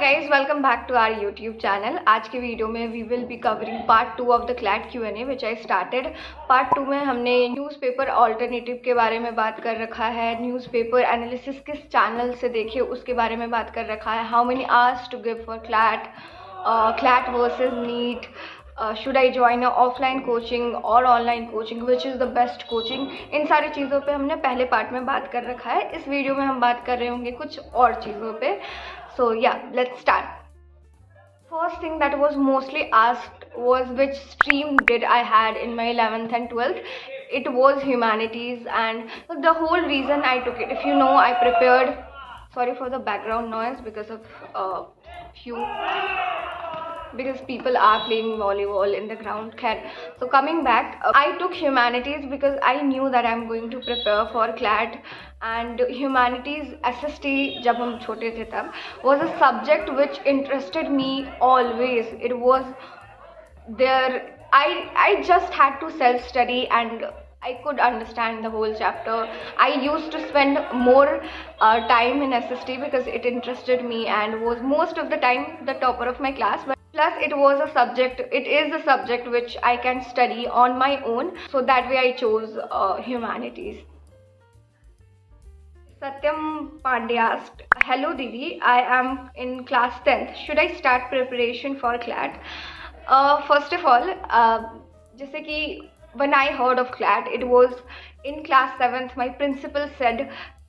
Guys, welcome back to our YouTube channel. आज के video में we will be covering part 2 of the CLAT Q&A which I started. Part 2 में हमने newspaper alternative के बारे में बात कर रखा है, न्यूज़पेपर एनालिसिस किस चैनल से देखे उसके बारे में बात कर रखा है, how many hours to give for CLAT versus NEET, should I join offline coaching और online coaching, which is the best coaching. इन सारी चीज़ों पे हमने पहले पार्ट में बात कर रखा है। इस वीडियो में हम बात कर रहे होंगे कुछ और चीज़ों पे। So yeah, let's start. First thing that was mostly asked was which stream did I had in my 11th and 12th. It was humanities, and the whole reason I took it, if you know, I prepared, sorry for the background noise because people are playing volleyball in the ground. So coming back, I took humanities because I knew that I'm going to prepare for CLAT, and humanities SST जब हम छोटे थे तब was a subject which interested me always. It was there. I just had to self study and I could understand the whole chapter. I used to spend more time in SST because it interested me and was most of the time the topper of my class. But plus it is a subject which I can study on my own, so that way I chose humanities. Satyam Pandey asked, hello Didi, I am in class 10th. Should I start preparation for CLAT? First of all, जैसे कि when I heard of CLAT, it was in class 7th. My principal said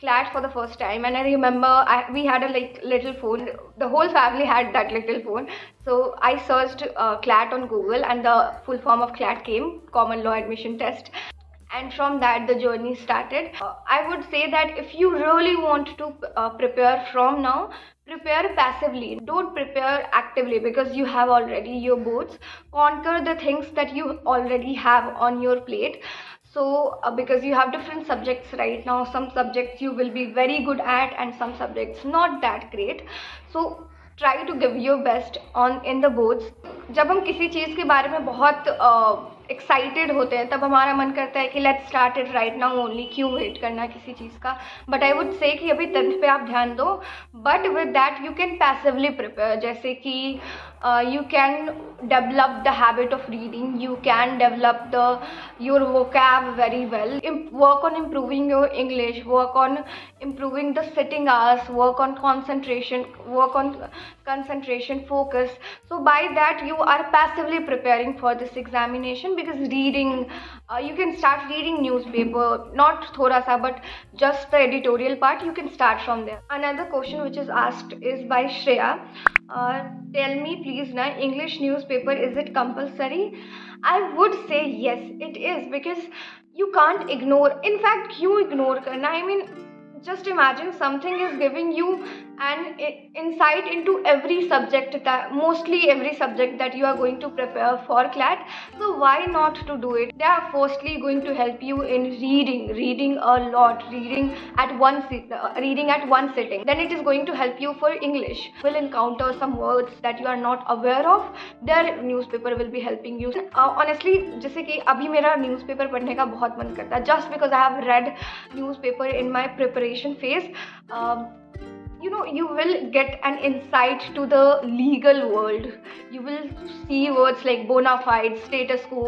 CLAT for the first time, and I remember we had a little phone. The whole family had that little phone. So I searched CLAT on Google, and the full form of CLAT came, Common Law Admission Test. And from that the journey started. I would say that if you really want to prepare from now, prepare passively, don't prepare actively, because you have already your boards. Conquer the things that you already have on your plate. So because you have different subjects right now, some subjects you will be very good at and some subjects not that great. So try to give your best in the boards. जब हम किसी चीज़ के बारे में बहुत excited होते हैं तब हमारा मन करता है कि let's start it right now only, क्यों वेट करना किसी चीज़ का। बट आई वुड से कि अभी 10th पे आप ध्यान दो, but with that you can passively prepare. जैसे कि you can develop the habit of reading, you can develop your vocab very well, work on improving your English, work on improving the sitting hours, work on concentration, focus. So by that you are passively preparing for this examination, because reading, you can start reading newspaper, not thoda sa but just the editorial part, you can start from there. Another question which is asked is by Shreya. Tell me please na, English newspaper, is it compulsory? I would say yes, it is, because you can't ignore. In fact, क्यों ignore करना? I mean, just imagine something is giving you an insight into every subject, mostly every subject that you are going to prepare for CLAT. So why not to do it? They are firstly going to help you in reading a lot, reading at one sitting. Then it is going to help you for English. You will encounter some words that you are not aware of. Their newspaper will be helping you. Honestly, जैसे कि अभी मेरा newspaper पढ़ने का बहुत मन करता है, just because I have read newspaper in my preparation phase. You know, you will get an insight to the legal world. You will see words like bona fide, status quo.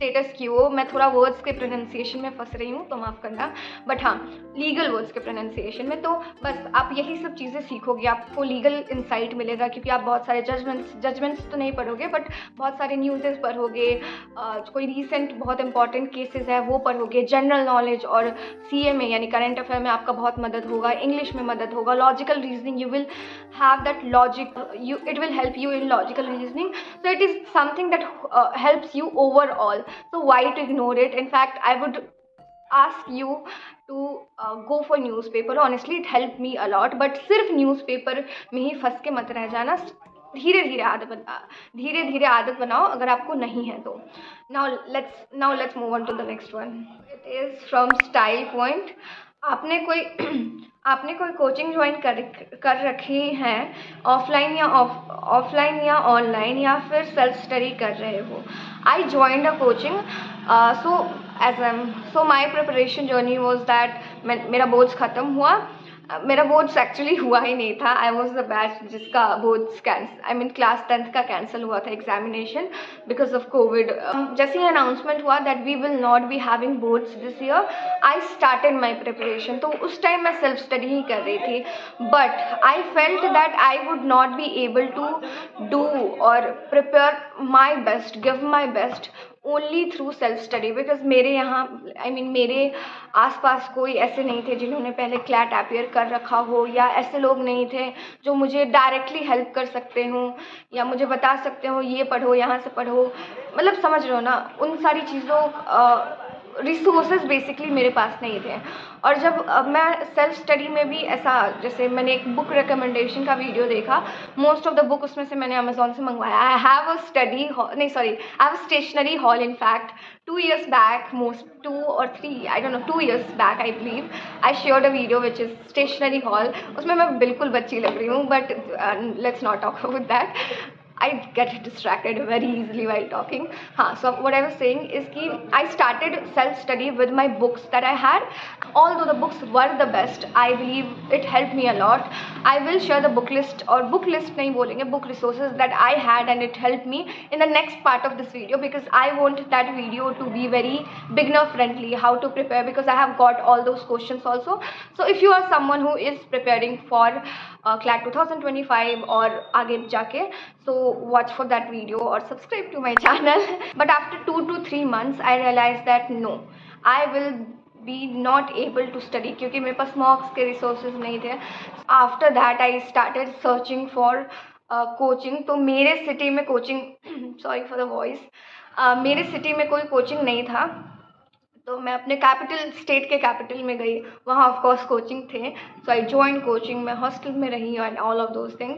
मैं थोड़ा words के pronunciation में फंस रही हूँ तो माफ़ करना, बट हाँ, लीगल वर्ड्स के प्रोनाउंसिएशन में। तो बस आप यही सब चीज़ें सीखोगे, आपको लीगल इंसाइट मिलेगा, क्योंकि आप बहुत सारे जजमेंट्स तो नहीं पढ़ोगे, बट बहुत सारे न्यूज़ेस पढ़ोगे, कोई रीसेंट बहुत इंपॉर्टेंट केसेस है वो पढ़ोगे। जनरल नॉलेज और CMA यानी करंट अफेयर में आपका बहुत मदद होगा, इंग्लिश में मदद होगा, logical reasoning, you will have that logic, it will help you in logical reasoning. So it is something that helps you overall. So why to ignore it? In fact, I would ask you to go for newspaper. Honestly, it helped me a lot. But सिर्फ newspaper में ही फंस के मत रह जाना, धीरे धीरे आदत बनाओ अगर आपको नहीं है तो। Now let's move on to the next one. It is from Style Point. आपने कोई कोचिंग ज्वाइन कर रखी हैं, ऑफलाइन या ऑनलाइन, या फिर सेल्फ स्टडी कर रहे हो? आई joined a coaching. So my preparation journey was that मेरा बोर्ड्स ख़त्म हुआ मेरा बोर्ड्स एक्चुअली हुआ ही नहीं था. आई वॉज द बैच जिसका बोर्ड्स क्लास 10th का कैंसिल हुआ था एग्जामिनेशन बिकॉज ऑफ कोविड. जैसे ही अनाउंसमेंट हुआ that we will not be having boards this year, I started my preparation. तो उस टाइम मैं सेल्फ स्टडी ही कर रही थी, but I felt that I would not be able to do और prepare my best, give my best only through self study. Because मेरे यहाँ मेरे आसपास कोई ऐसे नहीं थे जिन्होंने पहले क्लैट अपियर कर रखा हो, या ऐसे लोग नहीं थे जो मुझे डायरेक्टली हेल्प कर सकते हो या मुझे बता सकते हो ये पढ़ो, यहाँ से पढ़ो. मतलब समझ रहे हो ना, उन सारी चीज़ों रिसोर्सेज बेसिकली मेरे पास नहीं थे. और जब मैं सेल्फ स्टडी में भी ऐसा, जैसे मैंने एक बुक रिकमेंडेशन का वीडियो देखा, मोस्ट ऑफ द बुक उसमें से मैंने अमेजोन से मंगवाया. आई हैव अ स्टडी नहीं sorry I have stationery hall. In fact 2 years back, most 2 or 3, I don't know, 2 years back I believe, I shared a video which is stationery hall. उसमें मैं बिल्कुल बच्ची लग रही हूँ, but let's not talk about that. I get distracted very easily while talking. So what I was saying is कि I started self-study with my books that I had. Although the books were the best, I believe it helped me a lot. I will share the book list, or book list नहीं बोलेंगे, book resources that I had and it helped me in the next part of this video, because I want that video to be very beginner friendly, how to prepare, because I have got all those questions also. So if you are someone who is preparing for CLAT 2025 और आगे जाके, so watch for that video or subscribe to my channel. But after 2 to 3 months I realized that no, I will be not able to study क्योंकि मेरे पास मॉक्स के resources नहीं थे. After that I started searching for coaching. तो मेरे city में coaching sorry for the voice, मेरे city में कोई कोचिंग नहीं था. तो मैं अपने स्टेट के कैपिटल में गई, वहाँ ऑफ कोर्स कोचिंग थे. सो आई जॉइन कोचिंग, मैं हॉस्टल में रही and all of those thing,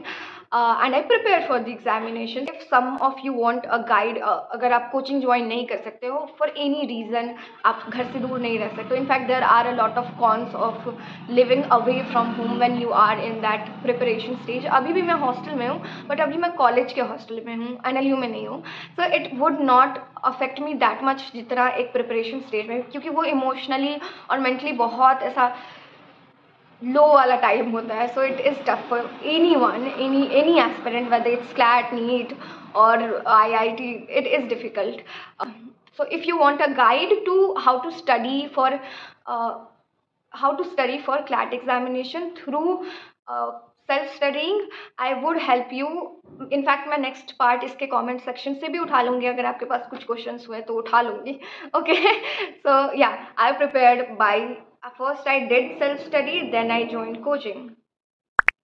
and I prepare for the examination. If some of you want a guide, अगर आप कोचिंग ज्वाइन नहीं कर सकते हो फॉर एनी रीज़न, आप घर से दूर नहीं रह सकते. In fact there are a lot of cons of living away from home when you are in that preparation stage. अभी भी मैं हॉस्टल में हूँ, बट अभी मैं कॉलेज के हॉस्टल में हूँ, NLU में नहीं हूँ. So it would not affect me that much जितना एक प्रिपरेशन स्टेज में, क्योंकि वो इमोशनली और मेंटली बहुत ऐसा लो वाला टाइम होता है. So it is tough for any one, any aspirant, whether it's CLAT, NEET और IIT, it is difficult. So if you want a guide to how to study for CLAT examination through self studying, I would help you. In fact मैं next part इसके comment section से भी उठा लूँगी, अगर आपके पास कुछ क्वेश्चंस हुए तो उठा लूँगी. ओके, सो या आई prepared by first I did self study, then I joined coaching.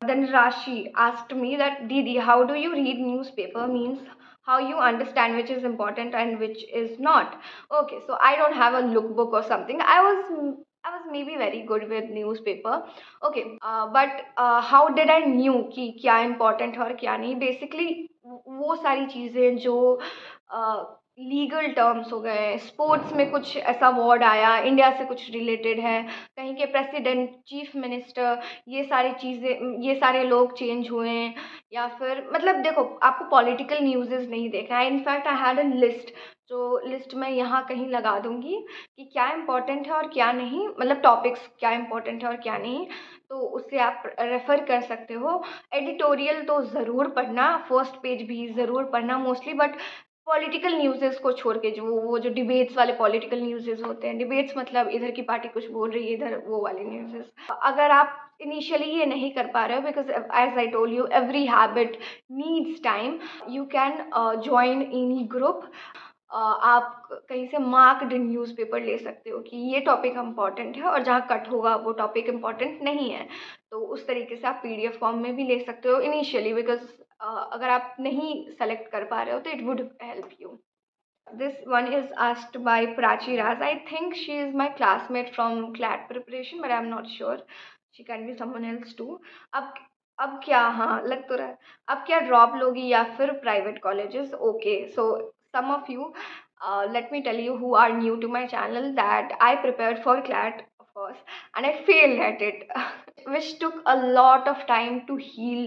Then Rashi asked me that, Didi, how do you read newspaper? Means how you understand which is important and which is not. Okay, so I don't have a lookbook or something. I was maybe very good with newspaper. Okay, but how did I knew कि क्या important है और क्या नहीं? Basically वो सारी चीज़ें जो लीगल टर्म्स हो गए, स्पोर्ट्स में कुछ ऐसा वर्ड आया इंडिया से कुछ रिलेटेड है, कहीं के प्रेसिडेंट, चीफ मिनिस्टर, ये सारी चीज़ें, ये सारे लोग चेंज हुए हैं, या फिर मतलब देखो आपको पॉलिटिकल न्यूज़ नहीं देखना है. In fact I had a list, जो लिस्ट मैं यहाँ कहीं लगा दूँगी कि क्या इम्पोर्टेंट है और क्या नहीं, मतलब टॉपिक्स क्या इम्पोर्टेंट है और क्या नहीं, तो उससे आप रेफ़र कर सकते हो. एडिटोरियल तो ज़रूर पढ़ना, फर्स्ट पेज भी ज़रूर पढ़ना मोस्टली, बट पॉलिटिकल न्यूज़ेस को छोड़ के जो वो जो डिबेट्स वाले पॉलिटिकल न्यूज़ेस होते हैं, डिबेट्स मतलब इधर की पार्टी कुछ बोल रही है, इधर वो वाले न्यूज़ेस, अगर आप इनिशियली ये नहीं कर पा रहे हो, because as I told you every habit needs time, you can join any group. आप कहीं से मार्क्ड न्यूज़पेपर ले सकते हो कि ये टॉपिक इम्पॉर्टेंट है, और जहाँ कट होगा वो टॉपिक इम्पॉर्टेंट नहीं है, तो उस तरीके से आप PDF फॉर्म में भी ले सकते हो इनिशियली, बिकॉज अगर आप नहीं सेलेक्ट कर पा रहे हो तो it would help you. This one is asked by Prachi Raz. I think she is my classmate from CLAT preparation, but I'm not sure. She can be someone else too. अब क्या, हाँ लग तो रहा है, अब क्या ड्रॉप लोगी या फिर private colleges? Okay, so some of you, let me tell you who are new to my channel, that I prepared for CLAT of course, and I failed at it which took a lot of time to heal.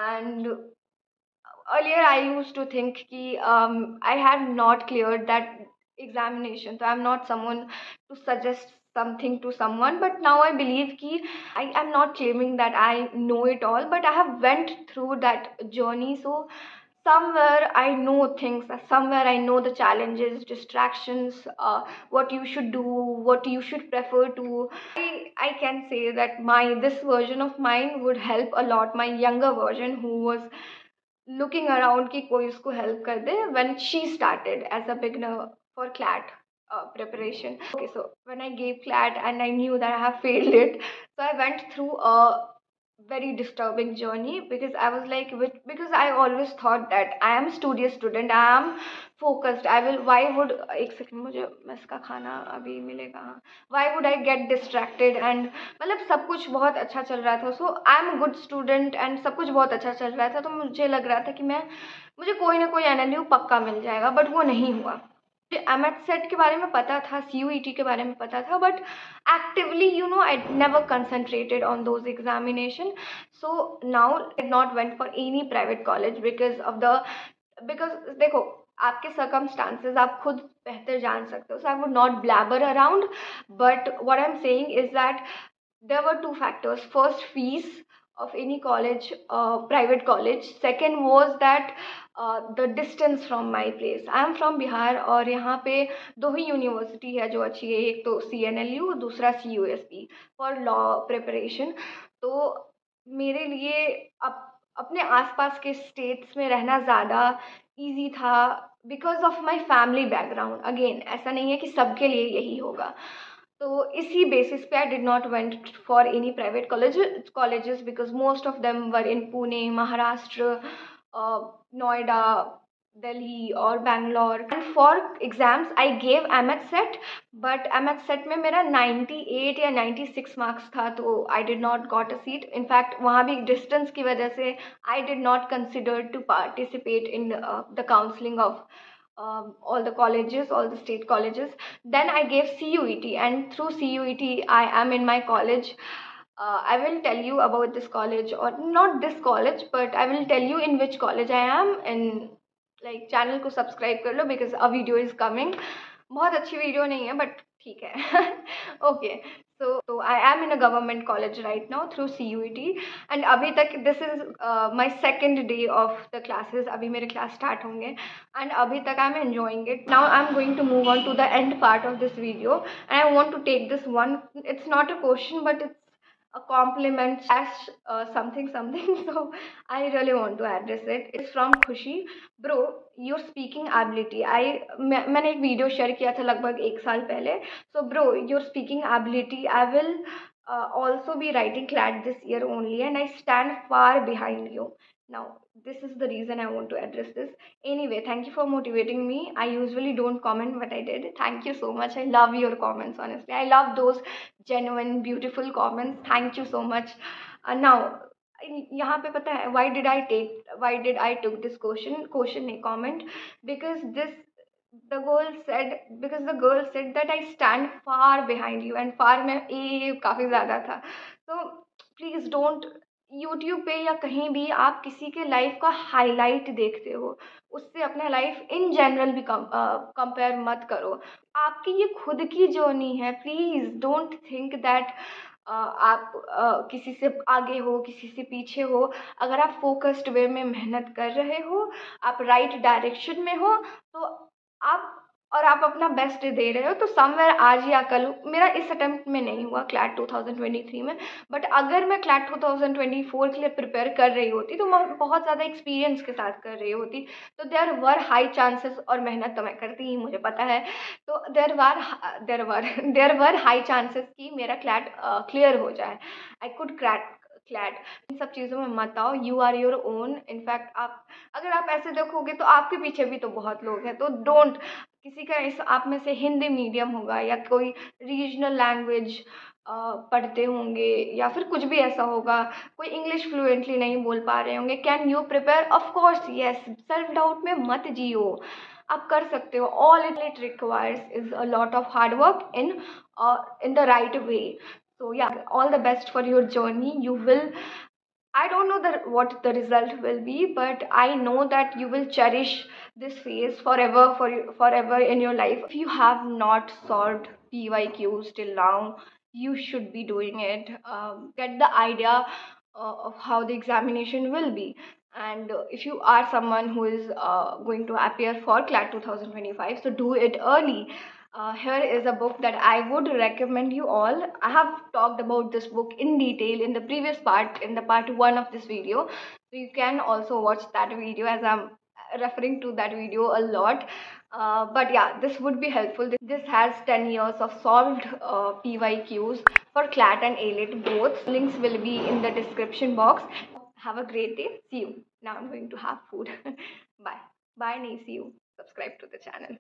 And earlier I used to think ki I had not cleared that examination, so I'm not someone to suggest something to someone, but now I believe ki I am not claiming that I know it all, but I have went through that journey. So somewhere I know things, somewhere I know the challenges, distractions, what you should do, what you should prefer to. I can say that my this version of mine would help a lot my younger version who was looking around कि कोई उसको help कर दे when she started as a beginner for CLAT preparation. Okay, so when I gave CLAT and I knew that I have failed it, so I went through a very disturbing journey because I was like, because I always thought that I am a studious student, I am focused, I will, why would, एक second मुझे mess का खाना अभी मिलेगा, why would I get distracted, and मतलब सब कुछ बहुत अच्छा चल रहा था, so I am a good student and सब कुछ बहुत अच्छा चल रहा था, तो मुझे लग रहा था कि मुझे कोई ना कोई NLU पक्का मिल जाएगा, बट वो नहीं हुआ. एमएच सेट के बारे में पता था, CUET के बारे में पता था, but actively, I never concentrated on those examination. So now I did not went for any private college because देखो आपके circumstances आप खुद बेहतर जान सकते हो. So I would not blabber around, but what I'm saying is that there were two factors. First, fees of any college, private college. Second was that the distance from my place. I am from Bihar और यहाँ पे दो ही university है जो अच्छी है, एक तो CNLU, दूसरा CUSP फॉर लॉ प्रिपरेशन. तो मेरे लिए अपने आसपास के स्टेट्स में रहना ज़्यादा इजी था because of my family background. Again ऐसा नहीं है कि सबके लिए यही होगा. तो इसी बेसिस पे I did not went for any private colleges because most of them were in Pune, Maharashtra, Noida, Delhi और Bangalore. And for exams I gave MH CET, but MH CET में मेरा 98 या 96 मार्क्स था, तो I did not got a seat. In fact वहाँ भी distance की वजह से I did not consider to participate in the counselling of all the colleges, all the state colleges. Then I gave CUET, and through CUET I am in my college. I will tell you about this college, or not this college, but I will tell you in which college I am. And like channel को subscribe कर लो because a video is coming. बहुत अच्छी video नहीं है but ठीक है. Okay, so I am in a government college right now through CUET, and अभी तक this is my second day of the classes. अभी मेरे class start होंगे and अभी तक I'm enjoying it. Now I'm going to move on to the end part of this video, and I want to take this one. It's not a question, but it's a compliment as something. So I really want to address it. It's from Khushi. Bro, your speaking ability, मैंने एक video share किया था लगभग 1 साल पहले. So bro, your speaking ability, I will also be writing CLAT this year only, and I stand far behind you. Now this is the reason I want to address this. Anyway, thank you for motivating me. I usually don't comment, but I did. Thank you so much. I love your comments, honestly. I love those genuine beautiful comments. Thank you so much. Now यहाँ पे पता है why did I took this question नहीं comment, because the girl said that I stand far behind you, and far में काफ़ी ज़्यादा था. So please don't, YouTube पे या कहीं भी आप किसी के लाइफ का हाईलाइट देखते हो, उससे अपना लाइफ इन जनरल भी कंपेयर मत करो. आपकी ये खुद की जर्नी है. प्लीज़ डोंट थिंक दैट आप किसी से आगे हो, किसी से पीछे हो. अगर आप फोकस्ड वे में मेहनत कर रहे हो, आप राइट डायरेक्शन में हो, तो आप अपना बेस्ट दे रहे हो, तो समवेयर आज या कल, मेरा इस अटेम्प्ट में नहीं हुआ क्लैट 2023 में, बट अगर मैं क्लैट 2024 के लिए प्रिपेयर कर रही होती तो मैं बहुत ज़्यादा एक्सपीरियंस के साथ कर रही होती. तो देयर वर हाई चांसेस, और मेहनत तो मैं करती ही, मुझे पता है. तो देयर वर हाई चांसेस कि मेरा क्लैट क्लियर हो जाए. I could crack CLAT. इन सब चीज़ों में मत आओ. You are your own. In fact अगर आप ऐसे देखोगे तो आपके पीछे भी तो बहुत लोग हैं. तो डोंट, किसी का इस आप में से हिंदी मीडियम होगा या कोई रीजनल लैंग्वेज पढ़ते होंगे या फिर कुछ भी ऐसा होगा, कोई इंग्लिश फ्लुएंटली नहीं बोल पा रहे होंगे, can you prepare? Of course yes. Self doubt में मत जियो, आप कर सकते हो. All it requires is a lot of hard work in the right way. So yeah, all the best for your journey. I don't know what the result will be, but I know that you will cherish this phase forever in your life. If you have not solved PYQs till now, you should be doing it. Get the idea of how the examination will be. And if you are someone who is going to appear for CLAT 2025, so do it early. Here is a book that I would recommend you all. I have talked about this book in detail in the previous part, in the part 1 of this video. So you can also watch that video, as I'm referring to that video a lot. But yeah, this would be helpful. This has 10 years of solved PYQs for CLAT and ALET both. Links will be in the description box. Have a great day. See you. Now I'm going to have food. Bye. Bye, Nee. See you. Subscribe to the channel.